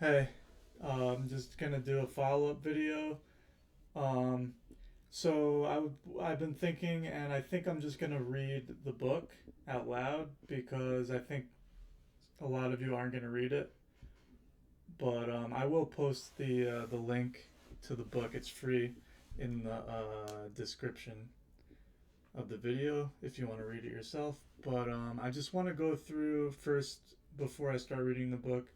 Hey, I'm just gonna do a follow-up video. Um, I've been thinking, and I think I'm just gonna read the book out loud because I think a lot of you aren't gonna read it. But I will post the link to the book. It's free in the description of the video if you want to read it yourself. But I just want to go through first before I start reading the book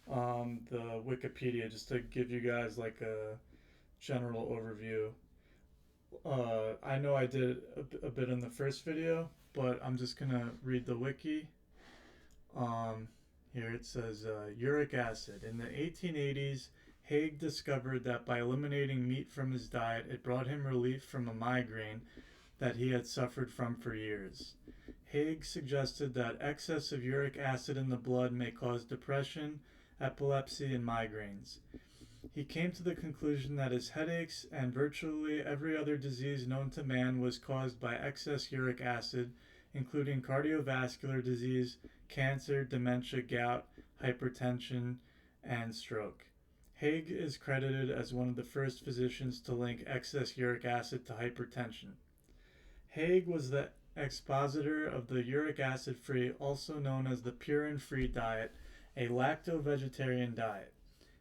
the Wikipedia just to give you guys like a general overview. I know I did a bit in the first video, but I'm just gonna read the wiki. Um, Here it says uric acid. In the 1880s, Haig discovered that by eliminating meat from his diet, it brought him relief from a migraine that he had suffered from for years. Haig suggested that excess of uric acid in the blood may cause depression, epilepsy, and migraines. He came to the conclusion that his headaches and virtually every other disease known to man was caused by excess uric acid, including cardiovascular disease, cancer, dementia, gout, hypertension, and stroke. Haig is credited as one of the first physicians to link excess uric acid to hypertension. Haig was the expositor of the uric acid free, also known as the purine free diet, a lacto vegetarian diet.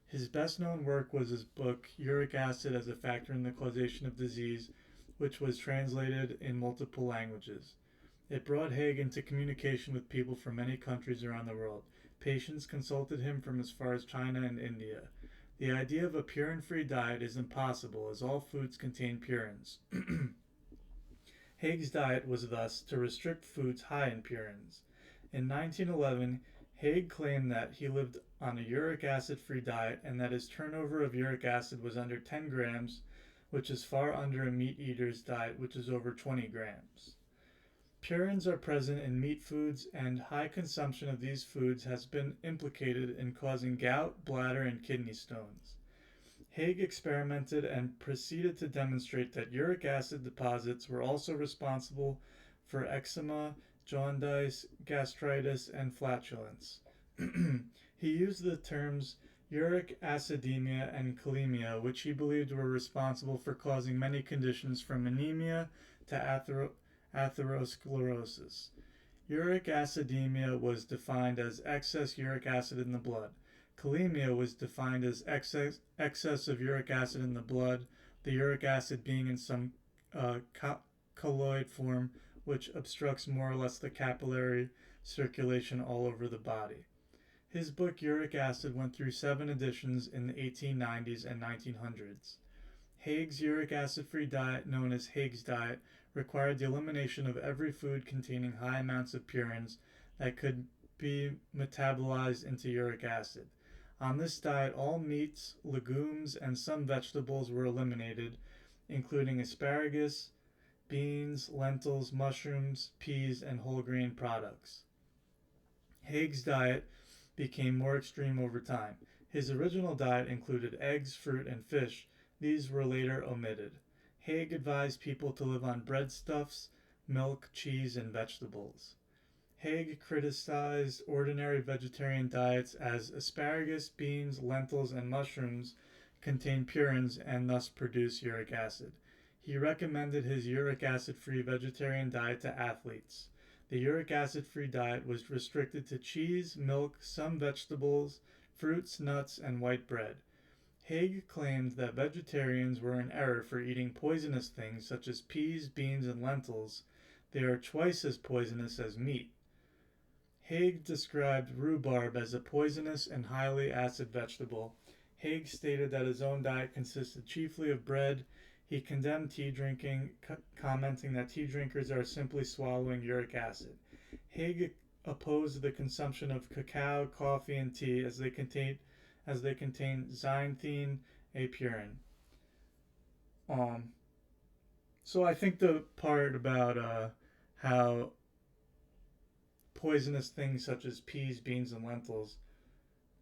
His best known work was his book Uric Acid as a Factor in the Causation of Disease, which was translated in multiple languages. It brought Haig into communication with people from many countries around the world. Patients consulted him from as far as China and India. The idea of a purine free diet is impossible, as all foods contain purines. Haig's diet was thus to restrict foods high in purines. In 1911, Haig claimed that he lived on a uric acid free diet and that his turnover of uric acid was under 10 grams, which is far under a meat eater's diet, which is over 20 grams. Purines are present in meat foods, and high consumption of these foods has been implicated in causing gout, bladder, and kidney stones. Haig experimented and proceeded to demonstrate that uric acid deposits were also responsible for eczema, jaundice, gastritis, and flatulence. He used the terms uric acidemia and kalemia, which he believed were responsible for causing many conditions from anemia to atherosclerosis. Uric acidemia was defined as excess uric acid in the blood. Kalemia was defined as excess of uric acid in the blood, the uric acid being in some colloid form, which obstructs more or less the capillary circulation all over the body. His book Uric Acid went through 7 editions in the 1890s and 1900s. Haig's uric acid free diet, known as Haig's diet, required the elimination of every food containing high amounts of purines that could be metabolized into uric acid. On this diet, all meats, legumes, and some vegetables were eliminated, including asparagus, beans, lentils, mushrooms, peas, and whole grain products. Haig's diet became more extreme over time. His original diet included eggs, fruit, and fish. These were later omitted. Haig advised people to live on breadstuffs, milk, cheese, and vegetables. Haig criticized ordinary vegetarian diets as asparagus, beans, lentils, and mushrooms contain purines and thus produce uric acid. He recommended his uric acid free vegetarian diet to athletes. The uric acid free diet was restricted to cheese, milk, some vegetables, fruits, nuts, and white bread. Haig claimed that vegetarians were in error for eating poisonous things such as peas, beans, and lentils. They are twice as poisonous as meat. Haig described rhubarb as a poisonous and highly acid vegetable. Haig stated that his own diet consisted chiefly of bread. He condemned tea drinking, commenting that tea drinkers are simply swallowing uric acid. Haig opposed the consumption of cacao, coffee, and tea as they contain xanthine, a purine. Um, so I think the part about how poisonous things such as peas, beans, and lentils,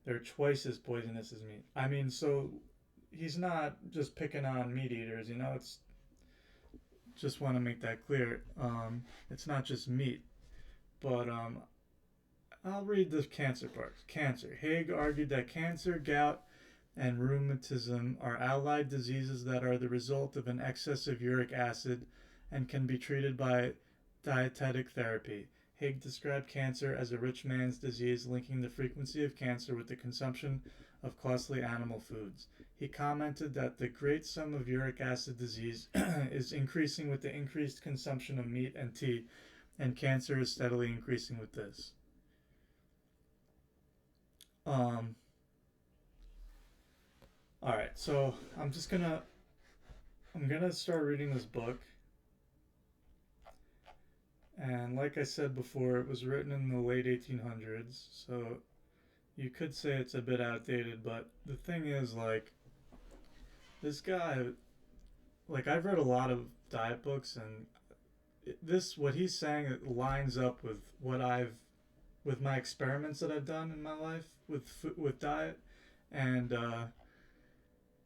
they're twice as poisonous as meat. I mean, so he's not just picking on meat eaters, you know. It's just want to make that clear. It's not just meat, but I'll read the cancer part. Cancer. Haig argued that cancer, gout, and rheumatism are allied diseases that are the result of an excess of uric acid and can be treated by dietetic therapy. Haig described cancer as a rich man's disease, linking the frequency of cancer with the consumption of costly animal foods. He commented that the great sum of uric acid disease is increasing with the increased consumption of meat and tea, and cancer is steadily increasing with this. All right, so I'm gonna start reading this book, and like I said before, it was written in the late 1800s, so you could say it's a bit outdated. But the thing is, like, this guy, like, I've read a lot of diet books, and what he's saying, it lines up with with my experiments that I've done in my life with diet, and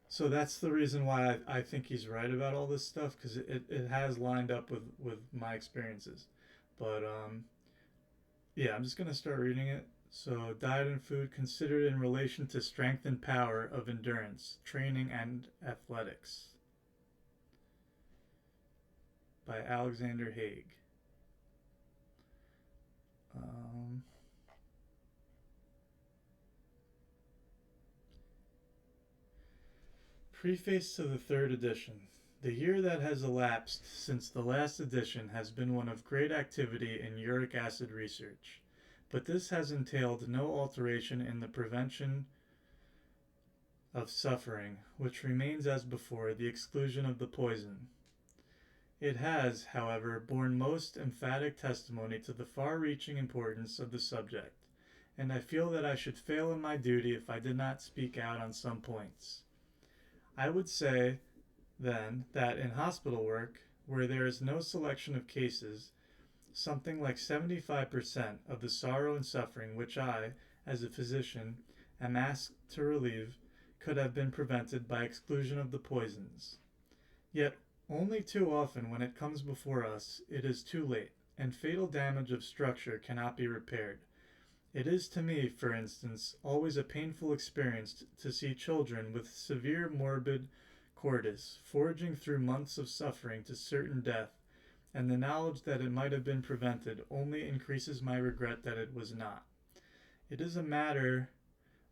so that's the reason why I think he's right about all this stuff, because it has lined up with my experiences. But yeah, I'm just gonna start reading it. So, diet and food considered in relation to strength and power of endurance, training, and athletics, by Alexander Haig. Um, Preface to the third edition. The year that has elapsed since the last edition has been one of great activity in uric acid research, but this has entailed no alteration in the prevention of suffering, which remains as before, the exclusion of the poison. It has, however, borne most emphatic testimony to the far-reaching importance of the subject, and I feel that I should fail in my duty if I did not speak out on some points. I would say, then, that in hospital work, where there is no selection of cases, something like 75% of the sorrow and suffering which I, as a physician, am asked to relieve could have been prevented by exclusion of the poisons. Yet only too often when it comes before us it is too late, and fatal damage of structure cannot be repaired. It is to me, for instance, always a painful experience to see children with severe morbid cordis forging through months of suffering to certain death, and the knowledge that it might have been prevented only increases my regret that it was not. It is a matter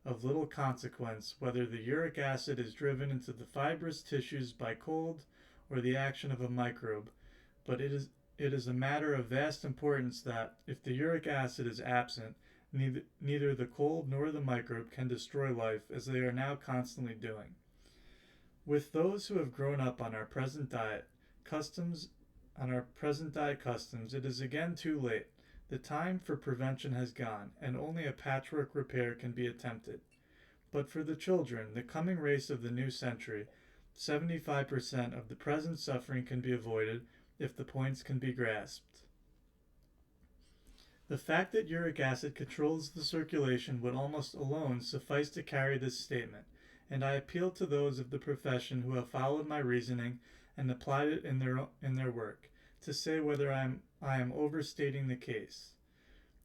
of little consequence whether the uric acid is driven into the fibrous tissues by cold or the action of a microbe, but it is a matter of vast importance that, if the uric acid is absent, neither the cold nor the microbe can destroy life, as they are now constantly doing. With those who have grown up on our present diet customs, it is again too late. The time for prevention has gone, and only a patchwork repair can be attempted. But for the children, the coming race of the new century, 75% of the present suffering can be avoided if the points can be grasped. The fact that uric acid controls the circulation would almost alone suffice to carry this statement, and I appeal to those of the profession who have followed my reasoning and applied it in their work, to say whether I am overstating the case.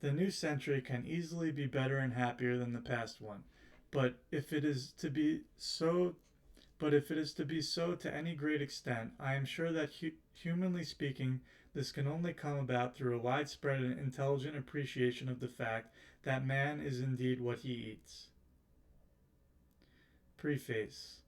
The new century can easily be better and happier than the past one, but if it is to be so to any great extent, I am sure that humanly speaking, this can only come about through a widespread and intelligent appreciation of the fact that man is indeed what he eats. Preface.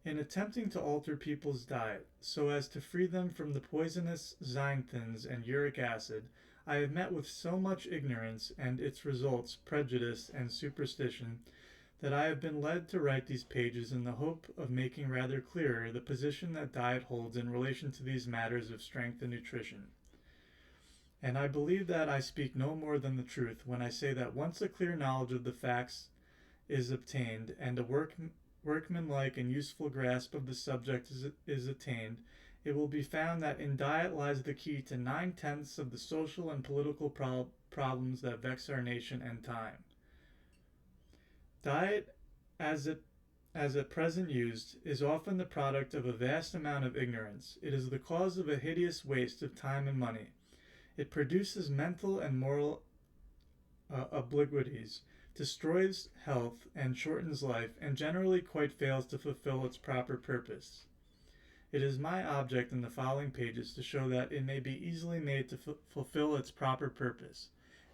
In attempting to alter people's diet so as to free them from the poisonous xanthins and uric acid, I have met with so much ignorance and its results, prejudice, and superstition, that I have been led to write these pages in the hope of making rather clearer the position that diet holds in relation to these matters of strength and nutrition. And I believe that I speak no more than the truth when I say that once a clear knowledge of the facts is obtained and a workmanlike and useful grasp of the subject is attained, it will be found that in diet lies the key to 9/10 of the social and political problems that vex our nation and time. Diet, as at present used, is often the product of a vast amount of ignorance. It is the cause of a hideous waste of time and money. It produces mental and moral obliquities, destroys health and shortens life, and generally quite fails to fulfill its proper purpose. It is my object in the following pages to show that it may be easily made to fulfill its proper purpose,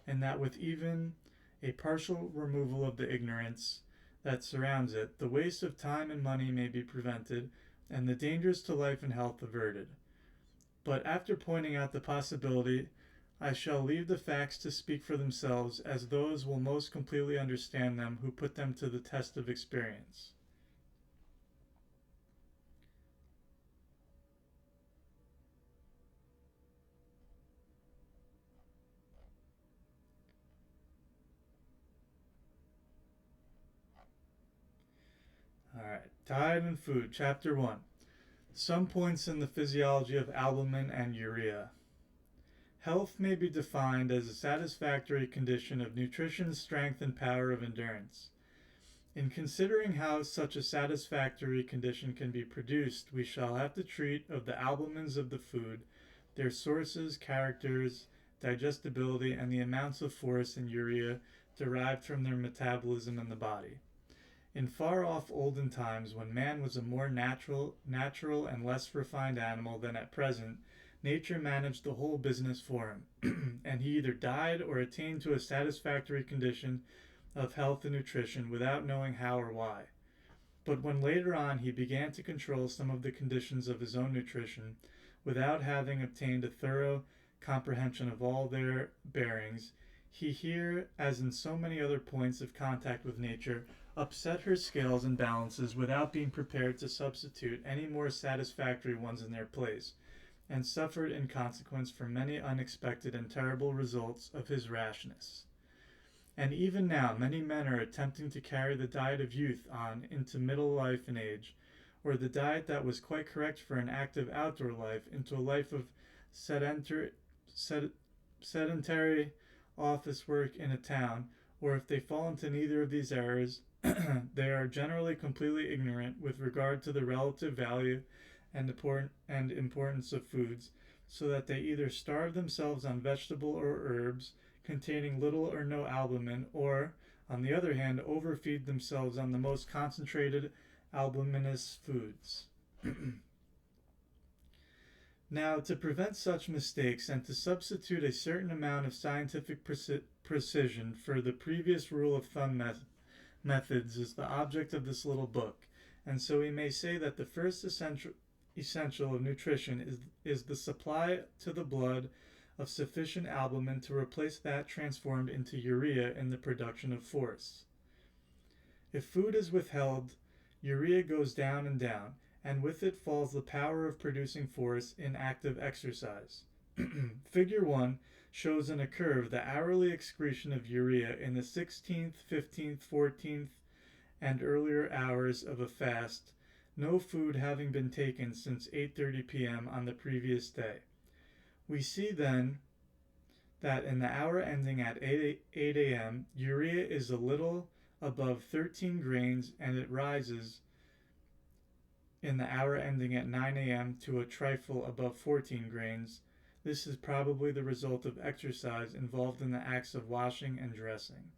and that with even a partial removal of the ignorance that surrounds it, the waste of time and money may be prevented, and the dangers to life and health averted. But after pointing out the possibility, I shall leave the facts to speak for themselves, as those will most completely understand them who put them to the test of experience. Alright, Diet and Food, Chapter 1. Some points in the physiology of albumin and urea. Health may be defined as a satisfactory condition of nutrition, strength, and power of endurance. In considering how such a satisfactory condition can be produced, we shall have to treat of the albumins of the food, their sources, characters, digestibility, and the amounts of force and urea derived from their metabolism in the body. In far-off olden times, when man was a more natural and less refined animal than at present, nature managed the whole business for him, and he either died or attained to a satisfactory condition of health and nutrition without knowing how or why. But when later on he began to control some of the conditions of his own nutrition, without having obtained a thorough comprehension of all their bearings, he here, as in so many other points of contact with nature, upset her scales and balances without being prepared to substitute any more satisfactory ones in their place, and suffered in consequence from many unexpected and terrible results of his rashness. And even now many men are attempting to carry the diet of youth on into middle life and age, or the diet that was quite correct for an active outdoor life into a life of sedentary office work in a town, or if they fall into neither of these errors, they are generally completely ignorant with regard to the relative value and importance of foods, so that they either starve themselves on vegetable or herbs containing little or no albumin, or, on the other hand, overfeed themselves on the most concentrated albuminous foods. Now, to prevent such mistakes and to substitute a certain amount of scientific precision for the previous rule of thumb methods is the object of this little book, and so we may say that the first essential of nutrition is the supply to the blood of sufficient albumin to replace that transformed into urea in the production of force. If food is withheld, urea goes down, and with it falls the power of producing force in active exercise. Figure 1 shows in a curve the hourly excretion of urea in the 16th, 15th, 14th, and earlier hours of a fast, no food having been taken since 8:30 p.m. on the previous day. We see then that in the hour ending at 8 a.m., urea is a little above 13 grains, and it rises in the hour ending at 9 a.m. to a trifle above 14 grains. This is probably the result of exercise involved in the acts of washing and dressing.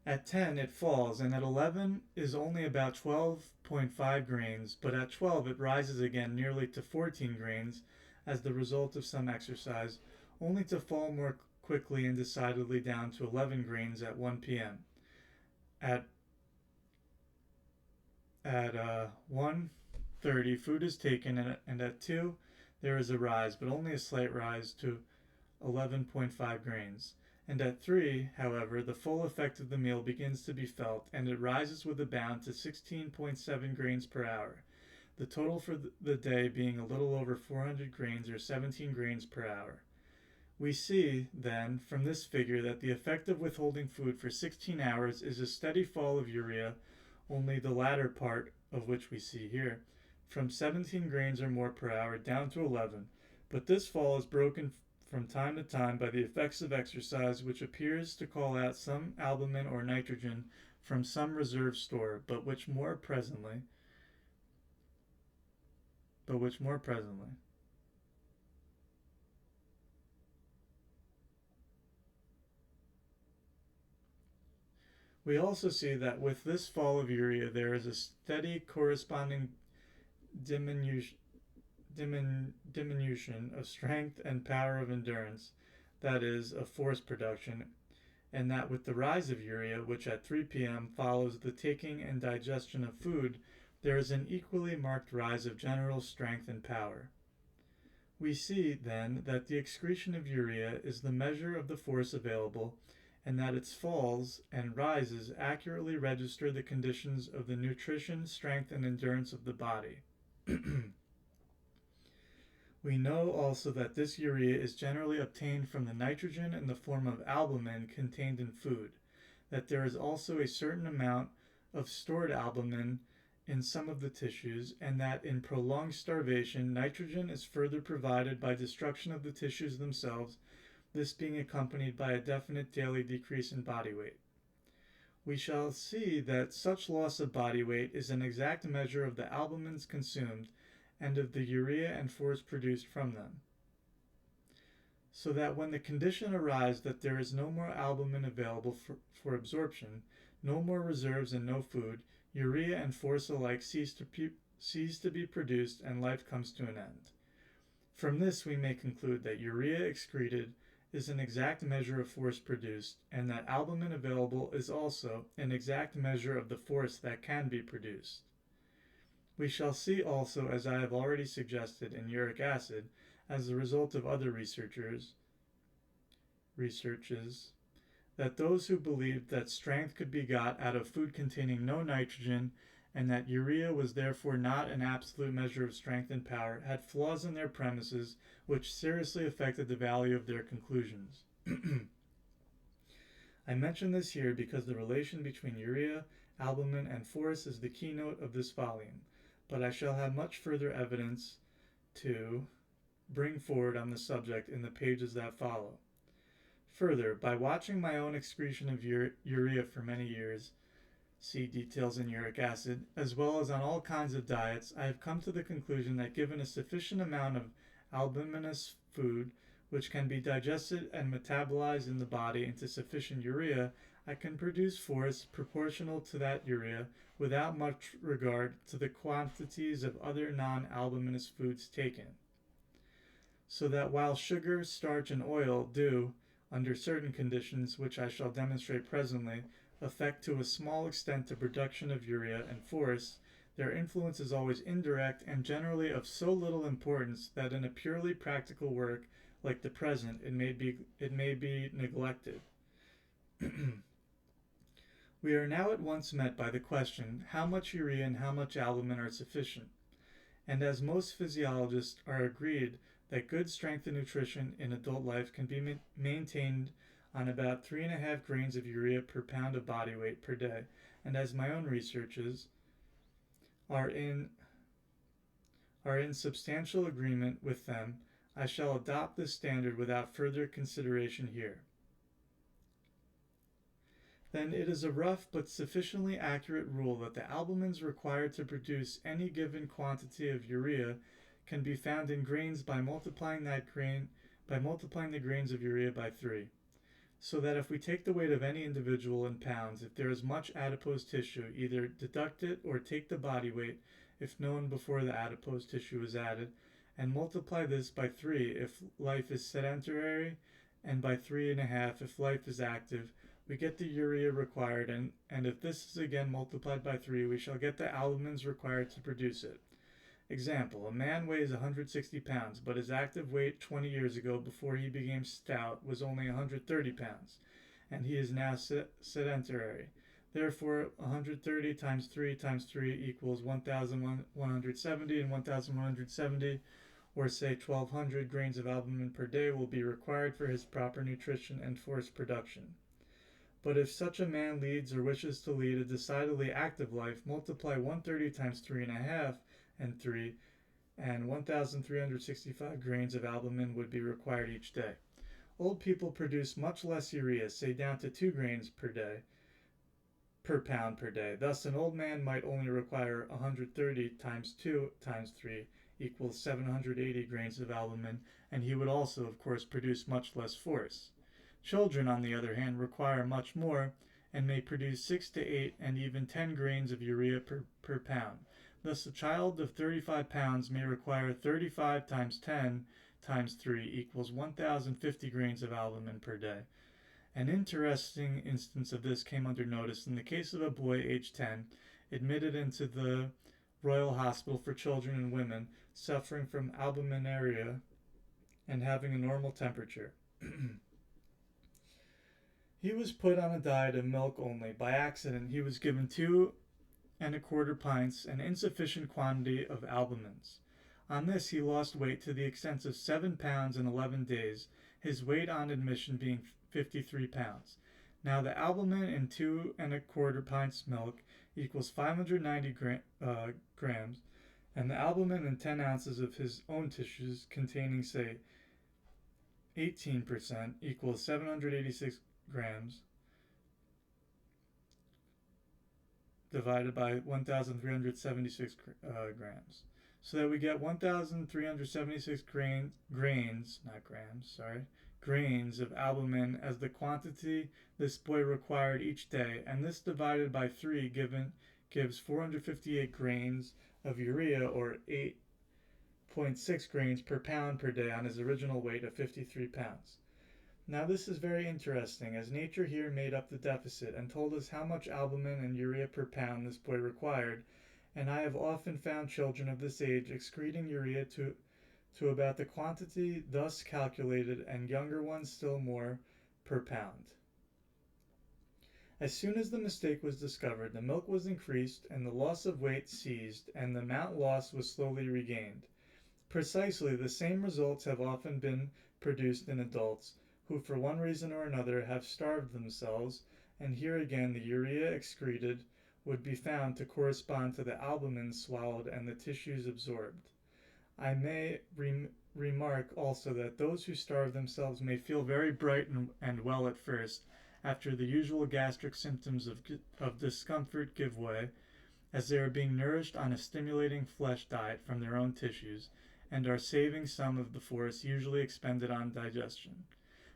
At 10 it falls, and at 11 is only about 12.5 grains, but at 12 it rises again nearly to 14 grains as the result of some exercise, only to fall more quickly and decidedly down to 11 grains at 1 p.m. At 1:30 food is taken, and at 2 there is a rise, but only a slight rise to 11.5 grains. And at 3, however, the full effect of the meal begins to be felt, and it rises with a bound to 16.7 grains per hour, the total for the day being a little over 400 grains or 17 grains per hour. We see, then, from this figure that the effect of withholding food for 16 hours is a steady fall of urea, only the latter part of which we see here, from 17 grains or more per hour down to 11, but this fall is broken from time to time by the effects of exercise, which appears to call out some albumin or nitrogen from some reserve store, but which more presently but which more presently. We also see that with this fall of urea there is a steady corresponding diminution, diminution of strength and power of endurance, that is, of force production, and that with the rise of urea, which at 3 p.m. follows the taking and digestion of food, there is an equally marked rise of general strength and power. We see, then, that the excretion of urea is the measure of the force available, and that its falls and rises accurately register the conditions of the nutrition, strength, and endurance of the body. We know also that this urea is generally obtained from the nitrogen in the form of albumin contained in food, that there is also a certain amount of stored albumin in some of the tissues, and that in prolonged starvation nitrogen is further provided by destruction of the tissues themselves, this being accompanied by a definite daily decrease in body weight. We shall see that such loss of body weight is an exact measure of the albumins consumed and of the urea and force produced from them. So that when the condition arises that there is no more albumin available for absorption, no more reserves and no food, urea and force alike cease to be produced and life comes to an end. From this we may conclude that urea excreted is an exact measure of force produced, and that albumin available is also an exact measure of the force that can be produced. We shall see also, as I have already suggested, in uric acid, as the result of other researches, that those who believed that strength could be got out of food containing no nitrogen, and that urea was therefore not an absolute measure of strength and power, had flaws in their premises which seriously affected the value of their conclusions. I mention this here because the relation between urea, albumin, and force is the keynote of this volume, but I shall have much further evidence to bring forward on the subject in the pages that follow. Further, by watching my own excretion of urea for many years, see details in uric acid, as well as on all kinds of diets, I have come to the conclusion that given a sufficient amount of albuminous food, which can be digested and metabolized in the body into sufficient urea, I can produce force proportional to that urea without much regard to the quantities of other non-albuminous foods taken. So that while sugar, starch, and oil do, under certain conditions, which I shall demonstrate presently, affect to a small extent the production of urea and force, their influence is always indirect and generally of so little importance that in a purely practical work like the present it may be neglected. We are now at once met by the question, how much urea and how much albumin are sufficient? And as most physiologists are agreed that good strength and nutrition in adult life can be maintained on about 3.5 grains of urea per pound of body weight per day, and as my own researches are in substantial agreement with them, I shall adopt this standard without further consideration here. Then it is a rough but sufficiently accurate rule that the albumins required to produce any given quantity of urea can be found in grains by multiplying the grains of urea by 3. So that if we take the weight of any individual in pounds, if there is much adipose tissue, either deduct it or take the body weight, if known before the adipose tissue is added, and multiply this by 3 if life is sedentary, and by 3.5 if life is active, we get the urea required, and if this is again multiplied by 3, we shall get the albumins required to produce it. Example, a man weighs 160 pounds, but his active weight 20 years ago before he became stout was only 130 pounds, and he is now sedentary. Therefore, 130 times 3 times 3 equals 1,170, and 1,170, or say 1,200 grains of albumin per day will be required for his proper nutrition and force production. But if such a man leads or wishes to lead a decidedly active life, multiply 130 times 3.5 and 3, and 1,365 grains of albumin would be required each day. Old people produce much less urea, say down to 2 grains per pound per day. Thus, an old man might only require 130 times 2 times 3 equals 780 grains of albumin, and he would also, of course, produce much less force. Children, on the other hand, require much more and may produce 6 to 8 and even 10 grains of urea per pound. Thus, a child of 35 pounds may require 35 times 10 times 3 equals 1,050 grains of albumin per day. An interesting instance of this came under notice in the case of a boy aged 10, admitted into the Royal Hospital for Children and Women suffering from albuminuria and having a normal temperature. He was put on a diet of milk only. By accident, he was given 2¼ pints, an insufficient quantity of albumins. On this, he lost weight to the extent of 7 pounds in 11 days, his weight on admission being 53 pounds. Now, the albumin in 2¼ pints milk equals 590 grams, and the albumin in 10 ounces of his own tissues containing, say, 18% equals 786 grams divided by 1,376 grams. So that we get 1,376 grains of albumin as the quantity this boy required each day, and this divided by 3 gives 458 grains of urea, or 8.6 grains per pound per day on his original weight of 53 pounds. Now this is very interesting, as nature here made up the deficit and told us how much albumin and urea per pound this boy required, and I have often found children of this age excreting urea to about the quantity thus calculated, and younger ones still more per pound. As soon as the mistake was discovered, the milk was increased and the loss of weight ceased, and the amount lost was slowly regained. Precisely the same results have often been produced in adults who for one reason or another have starved themselves, and here again the urea excreted would be found to correspond to the albumin swallowed and the tissues absorbed. I may remark also that those who starve themselves may feel very bright and well at first, after the usual gastric symptoms of discomfort give way, as they are being nourished on a stimulating flesh diet from their own tissues, and are saving some of the force usually expended on digestion.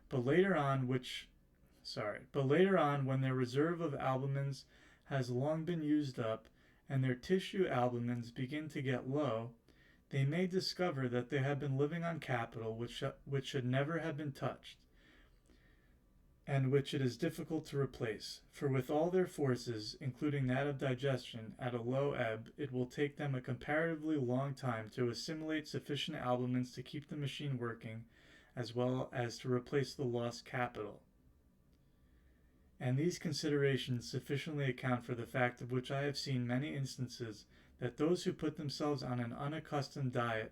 But later on, when their reserve of albumins has long been used up, and their tissue albumins begin to get low, they may discover that they have been living on capital which should never have been touched, and which it is difficult to replace. For with all their forces, including that of digestion, at a low ebb, it will take them a comparatively long time to assimilate sufficient albumins to keep the machine working, as well as to replace the lost capital. And these considerations sufficiently account for the fact of which I have seen many instances, that those who put themselves on an unaccustomed diet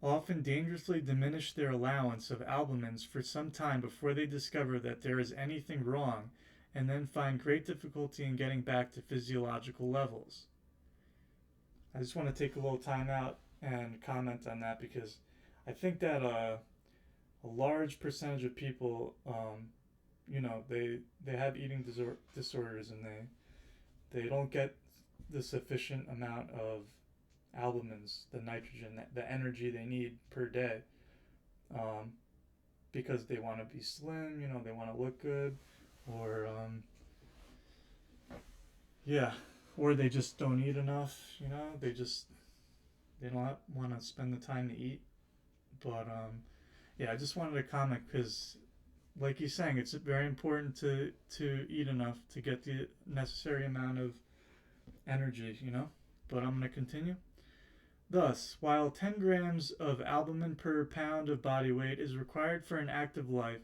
often dangerously diminish their allowance of albumins for some time before they discover that there is anything wrong, and then find great difficulty in getting back to physiological levels. I just want to take a little time out and comment on that, because I think that a large percentage of people, they have eating disorders, and they don't get the sufficient amount of albumins, the nitrogen, the energy they need per day, because they want to be slim, they want to look good, or or they just don't eat enough, they don't want to spend the time to eat. But I just wanted to comment, because like he's saying, it's very important to eat enough to get the necessary amount of energy, but I'm going to continue. Thus, while 10 grams of albumin per pound of body weight is required for an active life,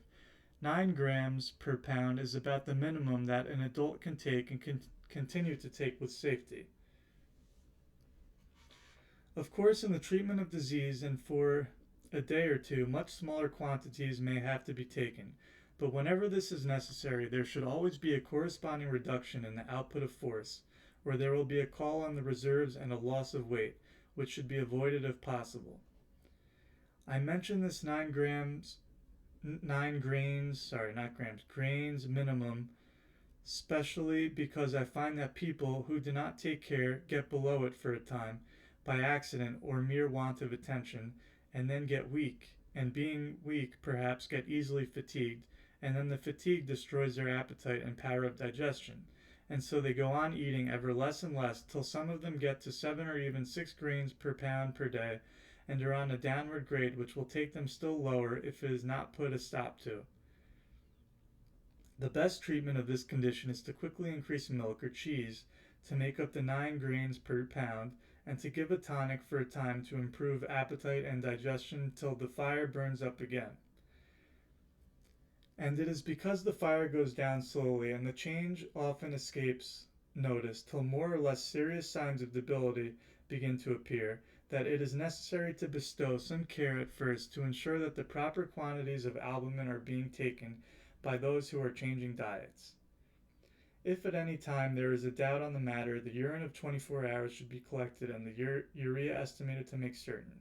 9 grams per pound is about the minimum that an adult can take and continue to take with safety. Of course, in the treatment of disease and for a day or two, much smaller quantities may have to be taken, but whenever this is necessary, there should always be a corresponding reduction in the output of force, or there will be a call on the reserves and a loss of weight, which should be avoided if possible. I mention this 9 grains minimum, especially because I find that people who do not take care get below it for a time by accident or mere want of attention, and then get weak, and being weak perhaps get easily fatigued, and then the fatigue destroys their appetite and power of digestion, and so they go on eating ever less and less till some of them get to 7 or even 6 grains per pound per day, and are on a downward grade which will take them still lower if it is not put a stop to. The best treatment of this condition is to quickly increase milk or cheese to make up the 9 grains per pound, and to give a tonic for a time to improve appetite and digestion till the fire burns up again. And it is because the fire goes down slowly and the change often escapes notice till more or less serious signs of debility begin to appear, that it is necessary to bestow some care at first to ensure that the proper quantities of albumin are being taken by those who are changing diets. If at any time there is a doubt on the matter, the urine of 24 hours should be collected and the urea estimated to make certain.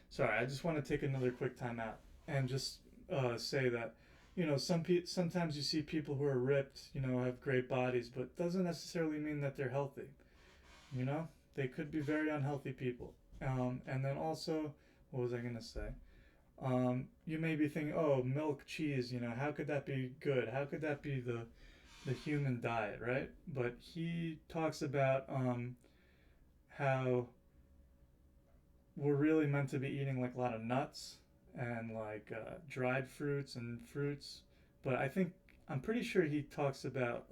Sorry, I just want to take another quick time out and just say that, sometimes you see people who are ripped, have great bodies, but doesn't necessarily mean that they're healthy. They could be very unhealthy people. And then also, what was I going to say? You may be thinking, oh, milk, cheese, how could that be good? How could that be the human diet, right? But he talks about how we're really meant to be eating like a lot of nuts and like dried fruits and fruits. But I'm pretty sure he talks about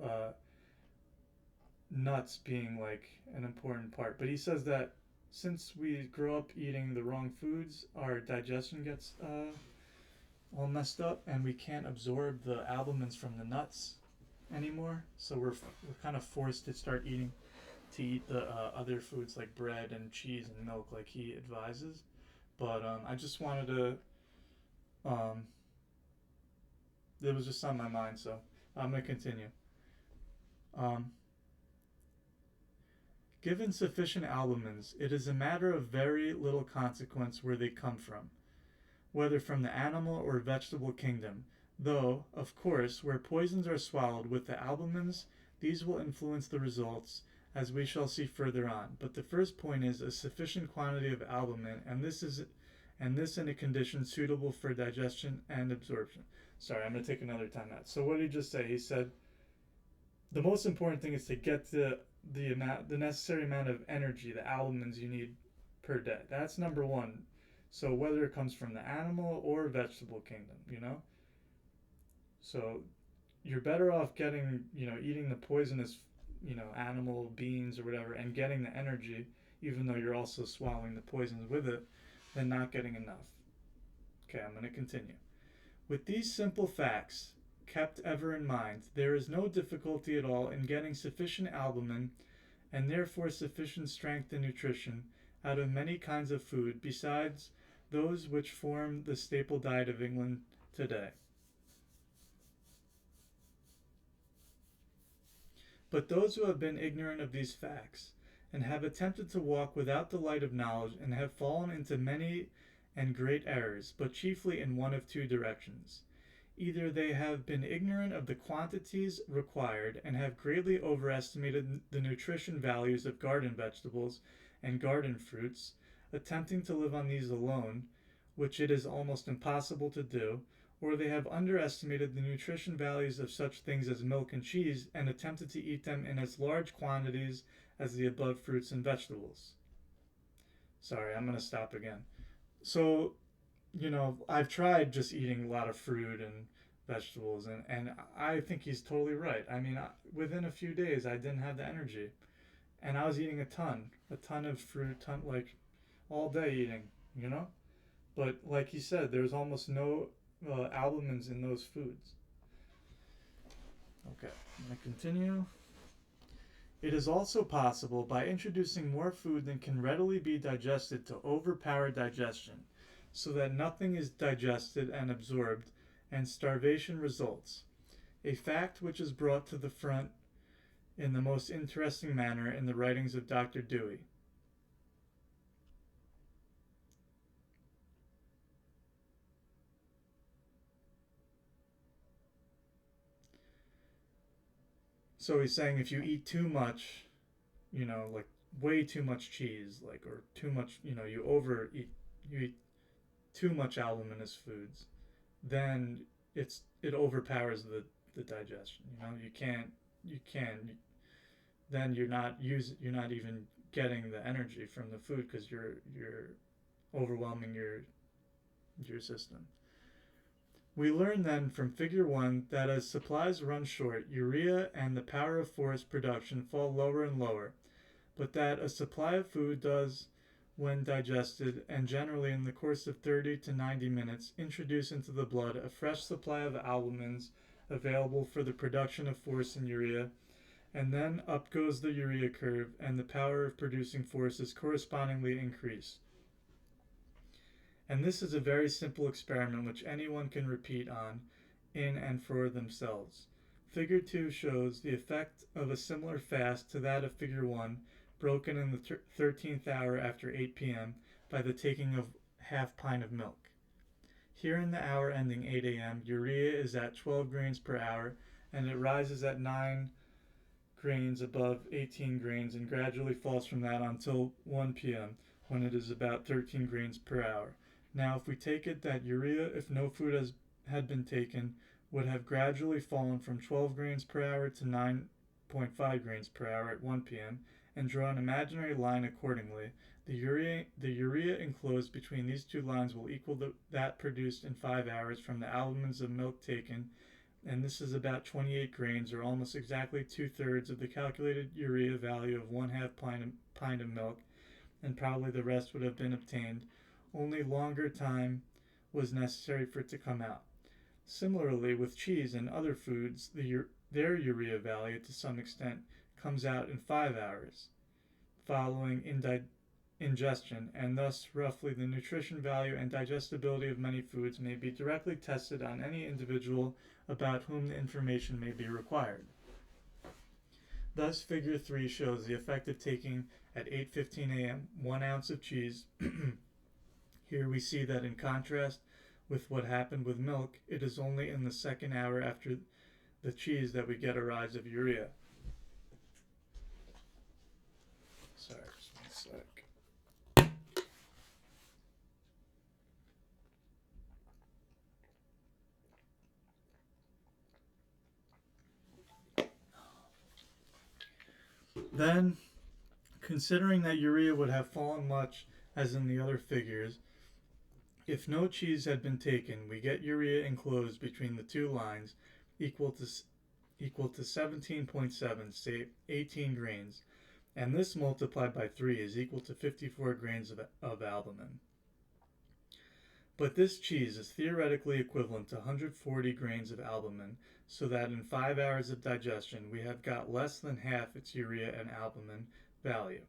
nuts being like an important part. But he says that since we grow up eating the wrong foods, our digestion gets all messed up, and we can't absorb the albumins from the nuts anymore. So we're kind of forced to eat the other foods like bread and cheese and milk, like he advises. But I just wanted to. It was just on my mind, so I'm gonna continue. Um, Given sufficient albumins, it is a matter of very little consequence where they come from, whether from the animal or vegetable kingdom, though, of course, where poisons are swallowed with the albumins, these will influence the results, as we shall see further on. But the first point is a sufficient quantity of albumin, and this in a condition suitable for digestion and absorption. Sorry, I'm going to take another time out. So what did he just say? He said the most important thing is to get the necessary amount of energy, the albumins you need per day. That's number one. So whether it comes from the animal or vegetable kingdom, So you're better off eating the poisonous, animal beans or whatever, and getting the energy, even though you're also swallowing the poisons with it, than not getting enough. Okay, I'm going to continue. With these simple facts kept ever in mind, there is no difficulty at all in getting sufficient albumin, and therefore sufficient strength and nutrition, out of many kinds of food, besides those which form the staple diet of England today. But those who have been ignorant of these facts, and have attempted to walk without the light of knowledge, and have fallen into many and great errors, but chiefly in one of two directions. Either they have been ignorant of the quantities required, and have greatly overestimated the nutrition values of garden vegetables and garden fruits, attempting to live on these alone, which it is almost impossible to do, or they have underestimated the nutrition values of such things as milk and cheese, and attempted to eat them in as large quantities as the above fruits and vegetables. Sorry, I'm going to stop again. So, I've tried just eating a lot of fruit and vegetables, and I think he's totally right. I mean, within a few days, I didn't have the energy, and I was eating a ton of fruit, like all day eating, But like he said, there's almost no albumins in those foods. Okay, I'm going to continue. It is also possible, by introducing more food than can readily be digested, to overpower digestion, so that nothing is digested and absorbed, and starvation results, a fact which is brought to the front in the most interesting manner in the writings of Dr. Dewey. So he's saying if you eat too much, like way too much cheese, like, or too much, you eat too much albuminous foods, then it overpowers the digestion. You can then you're not even getting the energy from the food because you're overwhelming your system. We learn then from figure 1 that as supplies run short, urea and the power of forest production fall lower and lower, but that a supply of food does, when digested, and generally in the course of 30 to 90 minutes, introduce into the blood a fresh supply of albumins available for the production of force and urea, and then up goes the urea curve, and the power of producing force is correspondingly increased. And this is a very simple experiment which anyone can repeat on, in and for themselves. Figure 2 shows the effect of a similar fast to that of Figure 1, broken in the 13th hour after 8 p.m. by the taking of half pint of milk. Here in the hour ending 8 a.m., urea is at 12 grains per hour, and it rises at 9 grains above 18 grains and gradually falls from that until 1 p.m., when it is about 13 grains per hour. Now, if we take it that urea, if no food had been taken, would have gradually fallen from 12 grains per hour to 9.5 grains per hour at 1 p.m., and draw an imaginary line accordingly, the urea enclosed between these two lines will equal that produced in 5 hours from the albumins of milk taken, and this is about 28 grains, or almost exactly 2/3 of the calculated urea value of 1/2 pint of milk, and probably the rest would have been obtained, only longer time was necessary for it to come out. Similarly, with cheese and other foods, their urea value, to some extent, comes out in 5 hours following ingestion, and thus roughly the nutrition value and digestibility of many foods may be directly tested on any individual about whom the information may be required. Thus, figure 3 shows the effect of taking at 8:15 a.m. 1 ounce of cheese. Here we see that in contrast with what happened with milk, it is only in the second hour after the cheese that we get a rise of urea. Sorry, just 1 sec. Then, considering that urea would have fallen much as in the other figures, if no cheese had been taken, we get urea enclosed between the two lines equal to 17.7, say 18 grains, and this multiplied by 3 is equal to 54 grains of albumin. But this cheese is theoretically equivalent to 140 grains of albumin, so that in 5 hours of digestion we have got less than half its urea and albumin value.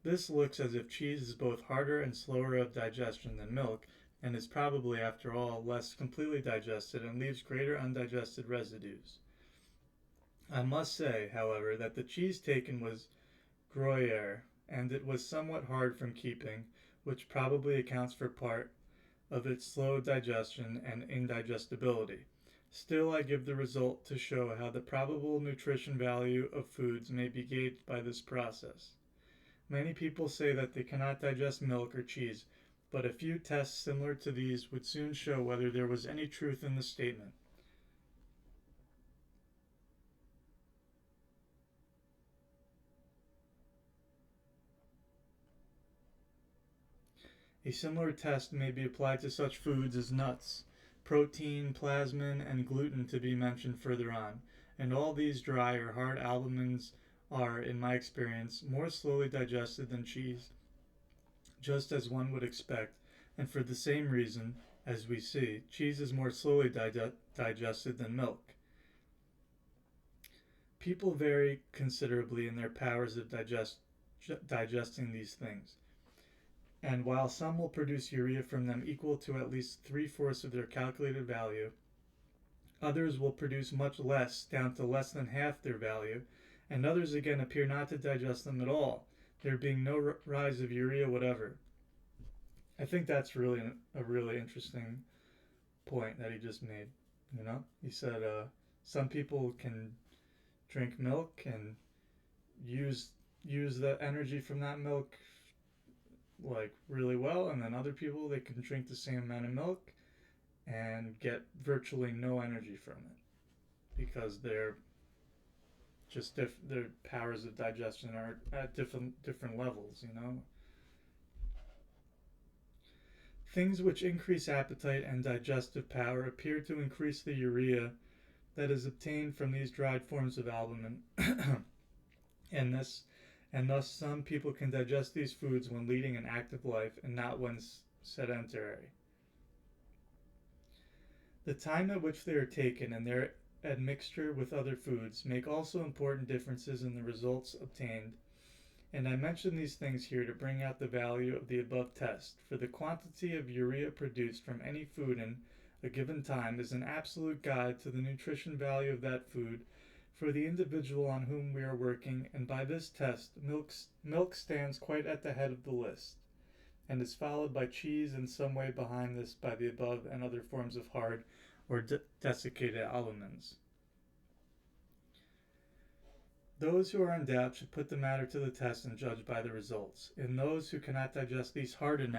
This looks as if cheese is both harder and slower of digestion than milk, and is probably, after all, less completely digested and leaves greater undigested residues. I must say, however, that the cheese taken was Gruyere, and it was somewhat hard from keeping, which probably accounts for part of its slow digestion and indigestibility. Still, I give the result to show how the probable nutrition value of foods may be gauged by this process. Many people say that they cannot digest milk or cheese, but a few tests similar to these would soon show whether there was any truth in the statement. A similar test may be applied to such foods as nuts, protein, plasmin, and gluten to be mentioned further on, and all these dry or hard albumins are, in my experience, more slowly digested than cheese, just as one would expect, and for the same reason, as we see, cheese is more slowly digested than milk. People vary considerably in their powers of digesting these things, and while some will produce urea from them equal to at least 3/4 of their calculated value, others will produce much less, down to less than half their value, and others again appear not to digest them at all, there being no rise of urea whatever. I think that's really a really interesting point that he just made. He said some people can drink milk and use use the energy from that milk like really well, and then other people they can drink the same amount of milk and get virtually no energy from it because their powers of digestion are at different levels, you know. Things which increase appetite and digestive power appear to increase the urea that is obtained from these dried forms of albumin, and this and thus some people can digest these foods when leading an active life and not when sedentary. The time at which they are taken and their admixture with other foods make also important differences in the results obtained, and I mention these things here to bring out the value of the above test, for the quantity of urea produced from any food in a given time is an absolute guide to the nutrition value of that food for the individual on whom we are working, and by this test milk stands quite at the head of the list, and is followed by cheese and some way behind this by the above and other forms of hard or desiccated alumins. Those who are in doubt should put the matter to the test and judge by the results. In those who cannot digest these hardened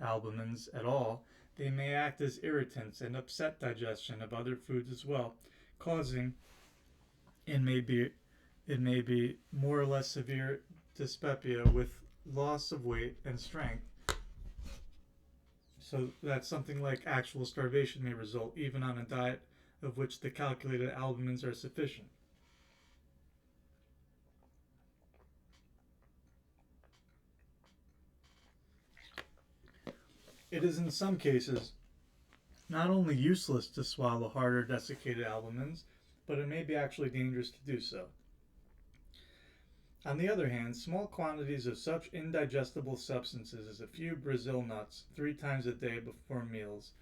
albumins at all, they may act as irritants and upset digestion of other foods as well, causing it may be more or less severe dyspepsia with loss of weight and strength. So that something like actual starvation may result even on a diet of which the calculated albumins are sufficient. It is in some cases not only useless to swallow harder desiccated albumins, but it may be actually dangerous to do so. On the other hand, small quantities of such indigestible substances as a few Brazil nuts 3 times a day before meals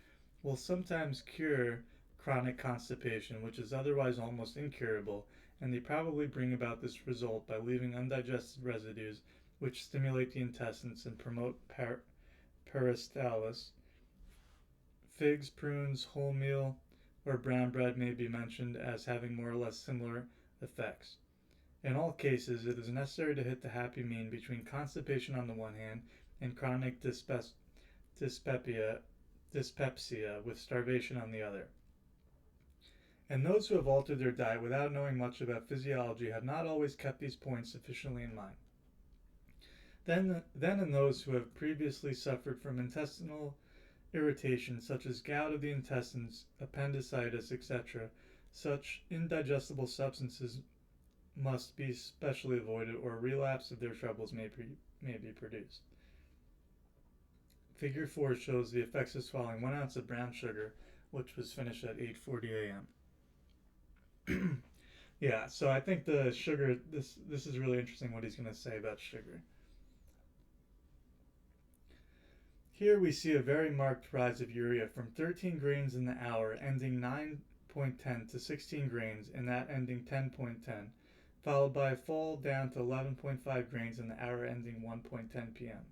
will sometimes cure chronic constipation, which is otherwise almost incurable, and they probably bring about this result by leaving undigested residues which stimulate the intestines and promote peristalsis. Figs, prunes, wholemeal, or brown bread may be mentioned as having more or less similar effects. In all cases, it is necessary to hit the happy mean between constipation on the one hand and chronic dyspepsia with starvation on the other. And those who have altered their diet without knowing much about physiology have not always kept these points sufficiently in mind. Then in those who have previously suffered from intestinal irritation such as gout of the intestines, appendicitis, etc., such indigestible substances must be specially avoided or a relapse of their troubles may be produced. Figure 4 shows the effects of swallowing 1 ounce of brown sugar, which was finished at 8:40 a.m. Yeah, so I think the sugar, this is really interesting what he's going to say about sugar. Here we see a very marked rise of urea from 13 grains in the hour ending 9.10 to 16 grains in that ending 10.10, followed by a fall down to 11.5 grains in the hour ending 1.10 p.m.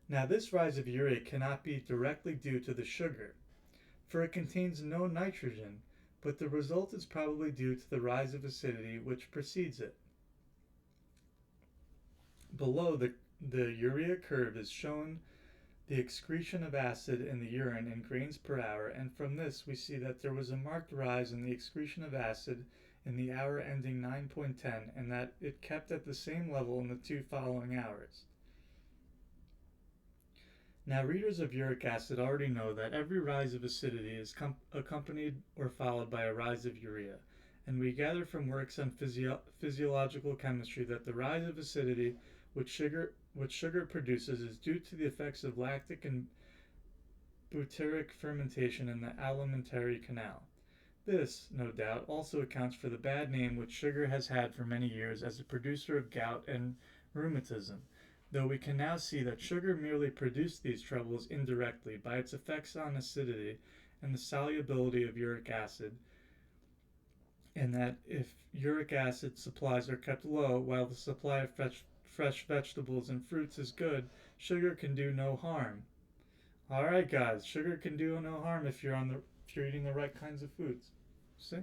Now this rise of urea cannot be directly due to the sugar, for it contains no nitrogen, but the result is probably due to the rise of acidity which precedes it. Below the urea curve is shown the excretion of acid in the urine in grains per hour, and from this we see that there was a marked rise in the excretion of acid in the hour ending 9.10 and that it kept at the same level in the 2 following hours. Now readers of uric acid already know that every rise of acidity is accompanied or followed by a rise of urea, and we gather from works on physiological chemistry that the rise of acidity which sugar produces is due to the effects of lactic and butyric fermentation in the alimentary canal. This, no doubt, also accounts for the bad name which sugar has had for many years as a producer of gout and rheumatism, though we can now see that sugar merely produced these troubles indirectly by its effects on acidity and the solubility of uric acid, and that if uric acid supplies are kept low while the supply of fresh vegetables and fruits is good, sugar can do no harm. All right, guys, sugar can do no harm if you're eating the right kinds of foods. See,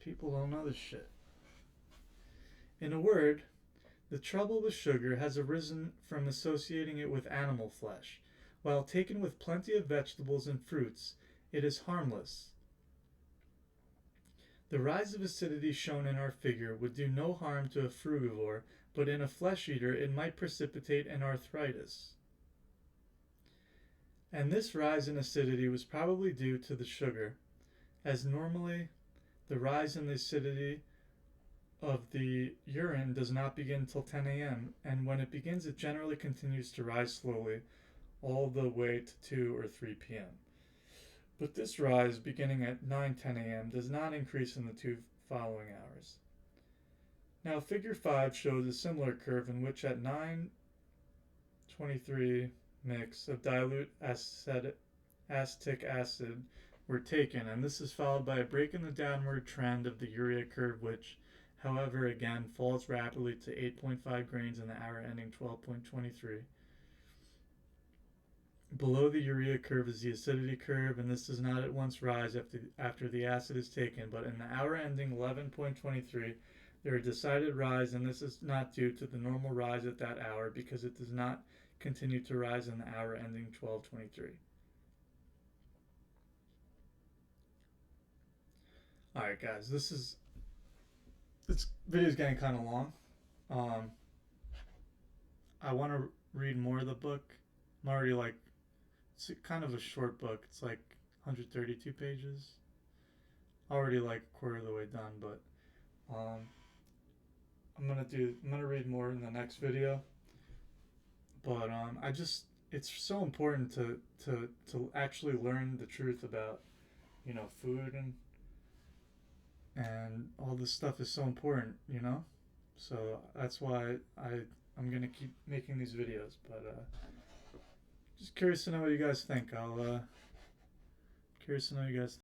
people don't know this shit. In a word, the trouble with sugar has arisen from associating it with animal flesh. While taken with plenty of vegetables and fruits, it is harmless. The rise of acidity shown in our figure would do no harm to a frugivore, but in a flesh eater it might precipitate an arthritis. And this rise in acidity was probably due to the sugar, as normally the rise in the acidity of the urine does not begin till 10 a.m., and when it begins it generally continues to rise slowly all the way to 2 or 3 p.m. But this rise, beginning at 9-10 a.m., does not increase in the 2 following hours. Now, figure 5 shows a similar curve in which at 9:23 mix of dilute acetic acid were taken, and this is followed by a break in the downward trend of the urea curve, which, however, again falls rapidly to 8.5 grains in the hour ending 12:23. Below the urea curve is the acidity curve, and this does not at once rise after the acid is taken, but in the hour ending 11:23, there is a decided rise, and this is not due to the normal rise at that hour because it does not continue to rise in the hour ending 12:23. Alright guys, this video is getting kind of long. I want to read more of the book. I'm already it's kind of a short book. It's like 132 pages. Already like a quarter of the way done, but I'm gonna read more in the next video. But it's so important to actually learn the truth about food and all this stuff is so important. So that's why I'm gonna keep making these videos. But just curious to know what you guys think. Curious to know what you guys think.